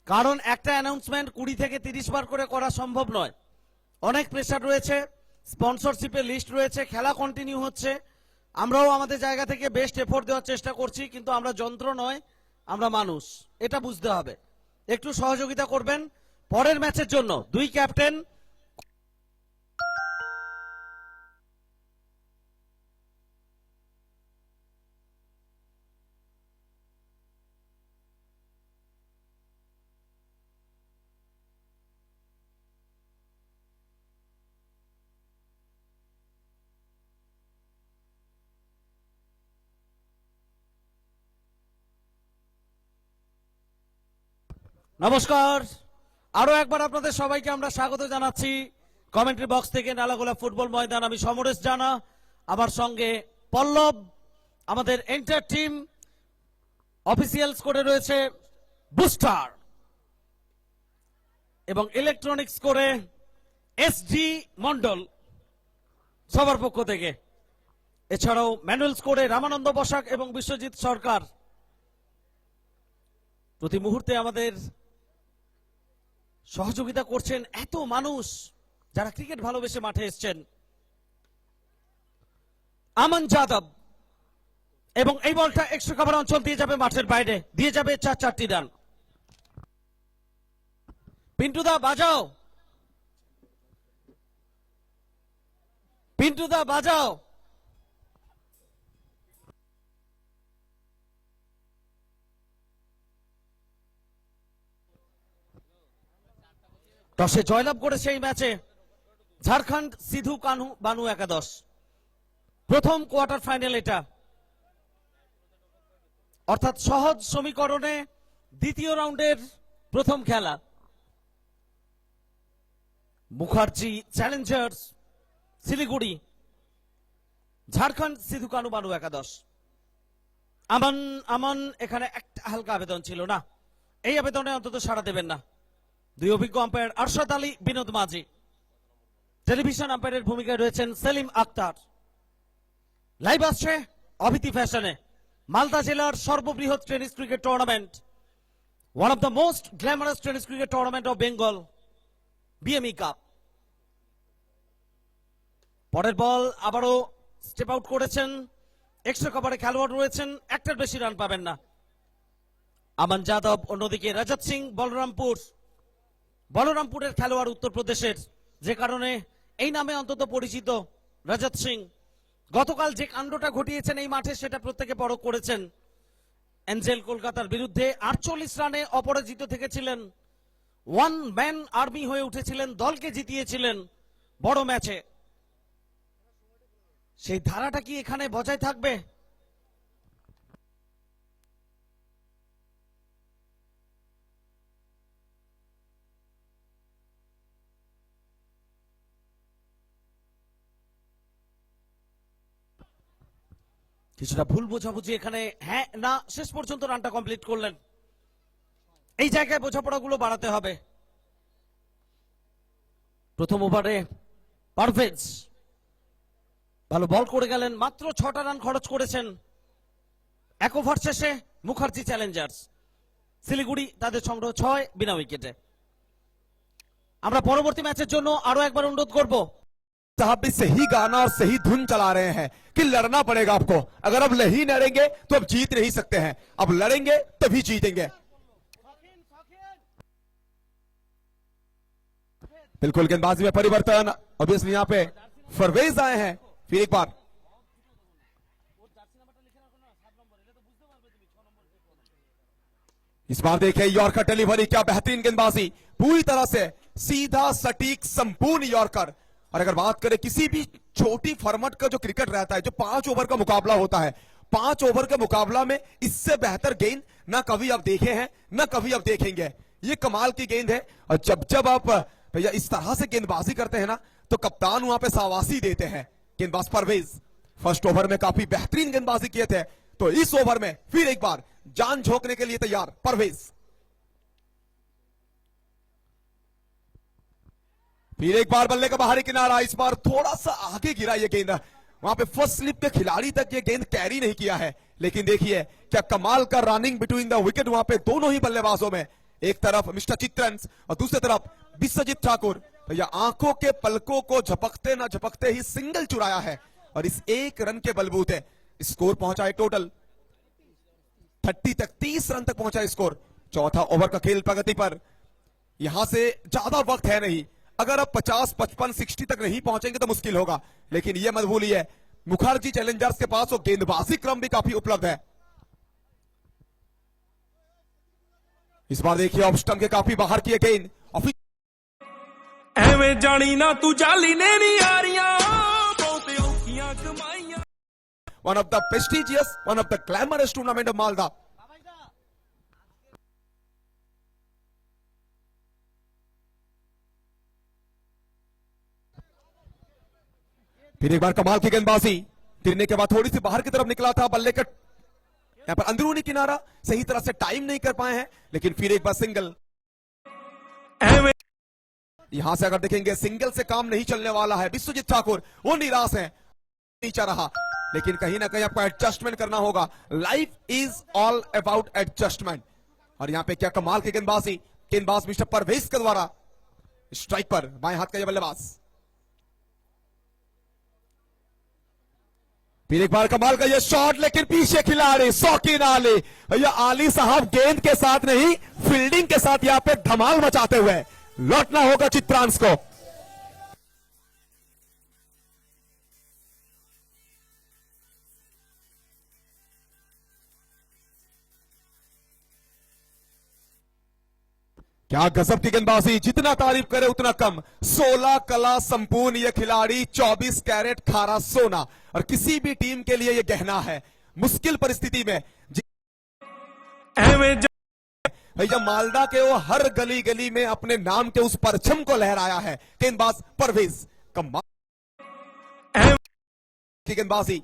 কারণ একটা অ্যানাউন্সমেন্ট 20 থেকে 30 বার করে করা সম্ভব নয়, অনেক প্রেসার রয়েছে, স্পন্সরশিপের লিস্ট রয়েছে, খেলা কন্টিনিউ হচ্ছে। আমরাও আমাদের জায়গা থেকে বেস্ট এফোর্ট দেওয়ার চেষ্টা করছি, কিন্তু আমরা যন্ত্র নয়, আমরা মানুষ, এটা বুঝতে হবে। একটু সহযোগিতা করবেন। পরের ম্যাচের জন্য দুই ক্যাপ্টেন নমস্কার, আরো একবার আপনাদের সবাইকে আমরা স্বাগত জানাচ্ছি কমেন্ট্রি বক্স থেকে নালাগোলা ফুটবল ময়দান। আমি সমরেশ জানা, আমার সঙ্গে পল্লব, আমাদের এন্টার টিম অফিসিয়ালস করে রয়েছে বুস্টার, এবং ইলেকট্রনিক্স করে এসডি মন্ডল সবার পক্ষ থেকে। এছাড়াও ম্যানুয়ালস করে রামানন্দ বসাক এবং বিশ্বজিৎ সরকার। প্রতি মুহূর্তে আমাদের সহযোগিতা করছেন এত মানুষ যারা ক্রিকেট ভালোবেসে মাঠে এসছেন। আমান যাদব, এবং এই বলটা এক্সট্রা কভার অঞ্চল দিয়ে যাবে মাঠের বাইরে, দিয়ে যাবে 4টি রান। পিন্টুদা বাজাও, পিন্টুদা বাজাও। টসে জয়লাভ করেছে এই ম্যাচে ঝাড়খণ্ড সিধু কানু বানু একাদশ। প্রথম কোয়ার্টার ফাইনাল এটা, অর্থাৎ সহজ সমীকরণে দ্বিতীয় রাউন্ডের প্রথম খেলা। মুখার্জি চ্যালেঞ্জার্স শিলিগুড়ি, ঝাড়খণ্ড সিধু কানু বানু একাদশ। আমান এখানে একটা হালকা আবেদন ছিল না, এই আবেদনে অন্তত সাড়া দেবেন না। দুই অভিজ্ঞ আম্পায়ার আরশাদ আলী, বিনোদ মাঝি। টেলিভিশন আম্পায়ারের ভূমিকায় রয়েছেন সেলিম আক্তার। লাইভ আসছে অভিতি ফ্যাশনে মালদা জেলার সর্ববৃহৎ tennis cricket tournament, one of the most glamorous tennis cricket tournament of Bengal, BME cup. পরের বল আবারও স্টেপ আউট করেছেন, এক্সট্রা কভারে খেলোয়াড় রয়েছেন, একটার বেশি রান পাবেন না। আমান যাদব, অন্যদিকে রজত সিং বলরামপুরের খেলোয়াড় উত্তরপ্রদেশের, যে কারণে এই নামে অন্তত পরিচিত রজত সিং। গতকাল যে কাণ্ডটা ঘটিয়েছেন এই মাঠে সেটা প্রত্যেকে পরখ করেছেন। এঞ্জেল কলকাতার বিরুদ্ধে 48 রানে অপরাজিত থেকেছিলেন, ওয়ান ম্যান আর্মি হয়ে উঠেছিলেন, দলকে জিতিয়েছিলেন বড় ম্যাচে। সেই ধারাটা কি এখানে বজায় থাকবে? কিছুটা ভুল বোঝাবুঝি এখানে, হ্যাঁ না, শেষ পর্যন্ত রানটা কমপ্লিট করলেন। এই জায়গায় বোঝাপড়াগুলো বাড়াতে হবে। প্রথম ওভারে পারভেজ ভালো বল করে গেলেন, মাত্র 6টা রান খরচ করেছেন। এক ওভার শেষে মুখার্জি চ্যালেঞ্জার্স শিলিগুড়ি, তাদের সংগ্রহ 6 বিনা উইকেটে। আমরা পরবর্তী ম্যাচের জন্য আরো একবার অনুরোধ করব। साहब भी सही गाना और सही धुन चला रहे हैं कि लड़ना पड़ेगा आपको। अगर अब नहीं लड़ेंगे तो अब जीत नहीं सकते हैं, अब लड़ेंगे तभी जीतेंगे। बिल्कुल गेंदबाजी में परिवर्तन, ऑब्वियसली यहाँ पे परवेज आए हैं। फिर एक बार इस बार देखिए यॉर्कर डिलीवरी, क्या बेहतरीन गेंदबाजी, पूरी तरह से सीधा सटीक संपूर्ण यॉर्कर। और अगर बात करें किसी भी छोटी फॉर्मेट का जो क्रिकेट रहता है, जो 5 ओवर का मुकाबला होता है, 5 ओवर के मुकाबला में इससे बेहतर गेंद ना कभी आप देखे हैं ना कभी आप देखेंगे। ये कमाल की गेंद है। और जब आप भैया इस तरह से गेंदबाजी करते हैं ना, तो कप्तान वहां पे शाबाशी देते हैं। गेंदबाज परवेज फर्स्ट ओवर में काफी बेहतरीन गेंदबाजी किए थे, तो इस ओवर में फिर एक बार जान झोंकने के लिए तैयार परवेज। फिर एक बार बल्ले का बाहरी किनारा, इस बार थोड़ा सा आगे गिरा ये गेंद, वहां पे फर्स्ट स्लिप के खिलाड़ी तक ये गेंद कैरी नहीं किया है। लेकिन देखिए क्या कमाल का रनिंग बिटवीन द विकेट वहां पे दोनों ही बल्लेबाजों में। एक तरफ मिस्टर चित्रंस और दूसरी तरफ विश्वजीत ठाकुर। भैया आंखों के पलकों को झपकते ना झपकते ही सिंगल चुराया है और इस एक रन के बलबूते स्कोर पहुंचा है टोटल 30 तक, 30 रन तक पहुंचा है स्कोर। चौथा ओवर का खेल प्रगति पर, यहां से ज्यादा वक्त है नहीं। अगर अब 50, 55, 60 तक नहीं पहुंचेंगे तो मुश्किल होगा, लेकिन यह मत भूलिए मुखर्जी चैलेंजर्स के पास वो गेंदबाजी क्रम भी काफी उपलब्ध है। इस बार देखिए ऑफ स्टंप के काफी बाहर किए गेंद। ਐਵੇਂ ਜਾਣੀ ਨਾ ਤੂੰ ਜਾਲੀ ਨੇ ਨਹੀਂ ਆਰੀਆਂ ਬਹੁਤ ਔਖੀਆਂ ਕਮਾਈਆਂ। One of the prestigious, one of the glamorous tournament of Malda. फिर एक बार कमाल की गेंदबाजी, गिरने के बाद थोड़ी सी बाहर की तरफ निकला था बल्ले का, यहां पर अंदरूनी किनारा सही तरह से टाइम नहीं कर पाए हैं, लेकिन फिर एक बार सिंगल। ਐਵੇਂ यहां से अगर देखेंगे सिंगल से काम नहीं चलने वाला है। विश्वजीत ठाकुर वो निराश है, नीचा रहा, लेकिन कहीं ना कहीं आपको एडजस्टमेंट करना होगा। Life is all about adjustment. और यहां पे क्या कमाल की गेंदबाजी, गेंदबाज मिस्टर परवेज के द्वारा स्ट्राइक पर, बाएं हाथ का यह बल्लेबाज। फिर एक बार कमाल का यह शॉट, लेकिन पीछे खिलाड़ी शौकीन आली। भैया आली साहब गेंद के साथ नहीं फील्डिंग के साथ यहां पे धमाल मचाते हुए लौटना होगा चित्रांश को। क्या गजब की गेंदबाजी, जितना तारीफ करे उतना कम। 16 कला संपूर्ण ये खिलाड़ी, 24 कैरेट खारा सोना, और किसी भी टीम के लिए ये गहना है। मुश्किल परिस्थिति में ਐਵੇਂ भैया मालदा के वो हर गली गली में अपने नाम के उस परचम को लहराया है गेंदबाज परवेज। कमाल की गेंदबाजी,